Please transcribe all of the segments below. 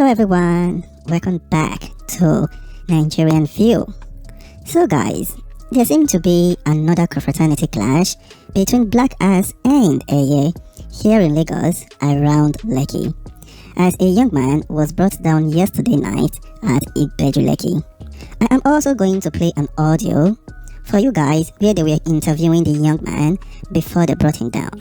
everyone, welcome back to Nigerian View. So guys, there seems to be another confraternity clash between Black Ass and Eiye here in Lagos around Lekki, as a young man was brought down yesterday night at Ibeju, Lekki. I am also going to play an audio for you guys where they were interviewing the young man before they brought him down.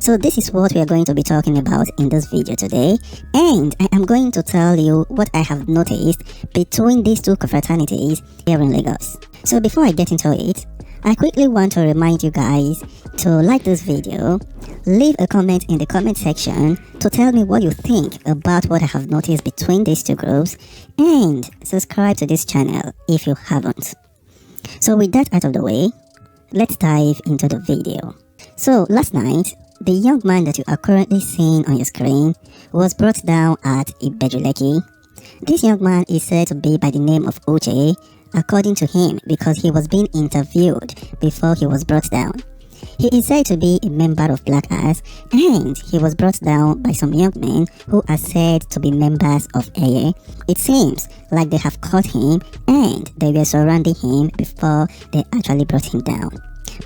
So this is what we are going to be talking about in this video today, and I am going to tell you what I have noticed between these two confraternities here in Lagos. So before I get into it, I quickly want to remind you guys to like this video, leave a comment in the comment section to tell me what you think about what I have noticed between these two groups, and subscribe to this channel if you haven't. So with that out of the way, let's dive into the video. So last night, the young man that you are currently seeing on your screen was brought down at Ibeju, Lekki. This young man is said to be by the name of Uche, according to him, because he was being interviewed before he was brought down. He is said to be a member of Black Ass, and he was brought down by some young men who are said to be members of Eiye. It seems like they have caught him and they were surrounding him before they actually brought him down.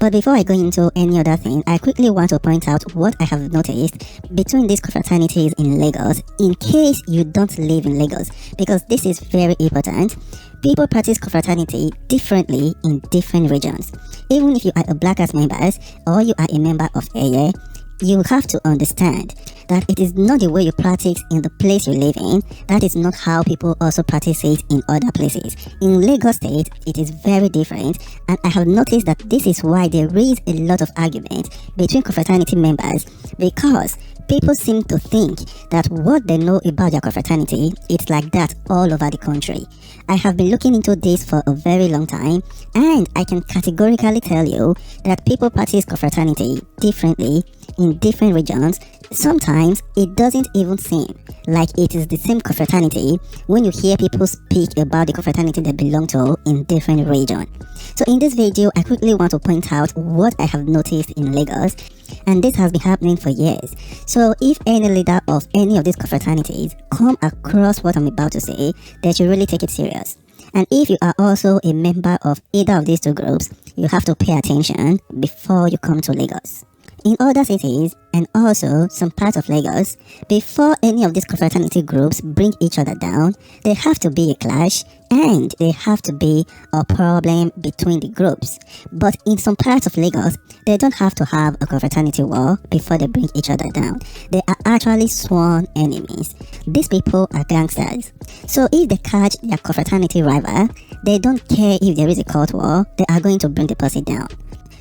But before I go into any other thing, I quickly want to point out what I have noticed between these confraternities in Lagos, in case you don't live in Lagos, because this is very important. People practice confraternity differently in different regions. Even if you are a Black Ass member or you are a member of Eiye, you have to understand that it is not the way you practice in the place you live in. That is not how people also practice it in other places. In Lagos State, it is very different, and I have noticed that this is why there is a lot of argument between confraternity members, because people seem to think that what they know about their confraternity, it's like that all over the country. I have been looking into this for a very long time, and I can categorically tell you that people practice confraternity differently in different regions. Sometimes it doesn't even seem like it is the same confraternity when you hear people speak about the confraternity they belong to in different regions. So in this video, I quickly want to point out what I have noticed in Lagos, and this has been happening for years. So if any leader of any of these confraternities come across what I'm about to say, they should really take it serious. And if you are also a member of either of these two groups, you have to pay attention before you come to Lagos. In other cities and also some parts of Lagos, before any of these confraternity groups bring each other down, there have to be a clash and there have to be a problem between the groups. But in some parts of Lagos, they don't have to have a confraternity war before they bring each other down. They are actually sworn enemies. These people are gangsters. So if they catch their confraternity rival, they don't care if there is a court war, they are going to bring the person down.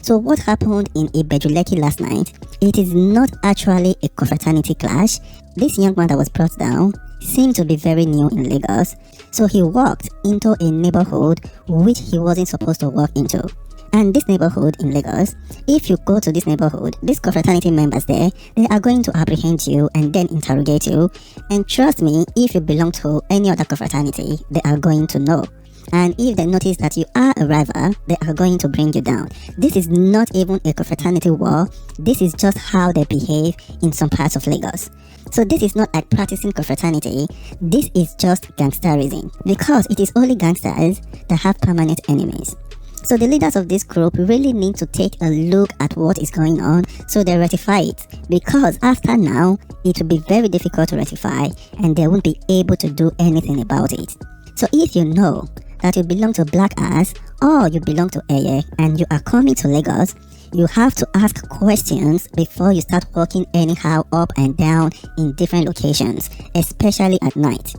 So what happened in Ibeju, Lekki last night, it is not actually a confraternity clash. This young man that was brought down seemed to be very new in Lagos, so he walked into a neighborhood which he wasn't supposed to walk into. And this neighborhood in Lagos, if you go to this neighborhood, these confraternity members there, they are going to apprehend you and then interrogate you. And trust me, if you belong to any other confraternity, they are going to know. And if they notice that you are a rival, they are going to bring you down. This is not even a confraternity war. This is just how they behave in some parts of Lagos. So this is not like practicing confraternity. This is just gangsterism, because it is only gangsters that have permanent enemies. So the leaders of this group really need to take a look at what is going on so they rectify it, because after now, it will be very difficult to rectify and they won't be able to do anything about it. So if you know that you belong to Black Ass or you belong to Eiye and you are coming to Lagos, you have to ask questions before you start walking anyhow up and down in different locations, especially at night.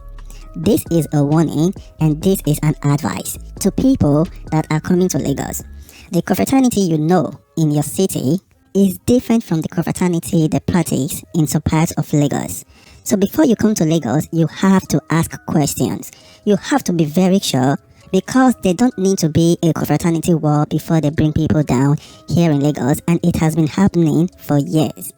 This is a warning and this is an advice to people that are coming to Lagos. The confraternity you know in your city is different from the confraternity they practice in some parts of Lagos. So before you come to Lagos, you have to ask questions. You have to be very sure, because they don't need to be a confraternity war before they bring people down here in Lagos, and it has been happening for years.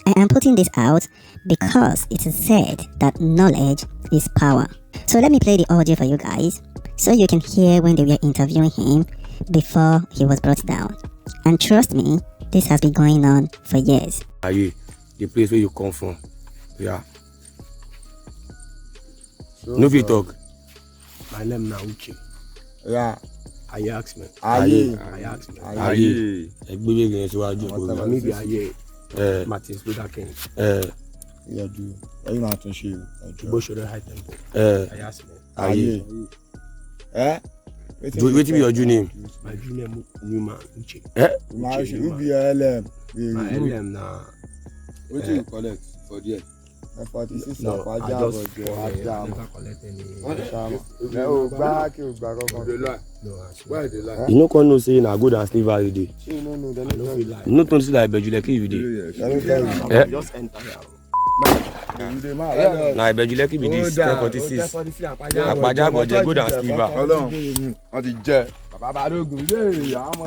I am putting this out because it is said that knowledge is power. So let me play the audio for you guys so you can hear when they were interviewing him before he was brought down. And trust me, this has been going on for years. Eiye, the place where you come from. Yeah. No fit talk. My name na Uche. Yeah. Eiye ask me. Eiye. Eiye. Egbebe gan síwájú ko. Na me be Eiye. Martins Luther King. Yeah, do. Why you not to show? Ibeju show high tempo. Eiye ask me. Eiye. Wetin be your Jew name? My Jew name Newman Uche. Who be your LM? My LM na. Wetin you collect for there? 46 No, I just never collect any. No, back you back up. They lie. No, I swear. Why they lie? You no come know say na good and sleep every day. No, they I no feel like. You no turn see like Ibeju Lekki you dey. Just enter here. Na Ibeju Lekki be this 1046. Àpàjà àgbọ̀jẹ̀ good and sleep. Ọlọ́run, wọ́n ti jẹ́. Bàbá Balógun, yéé, àwọn ọmọ.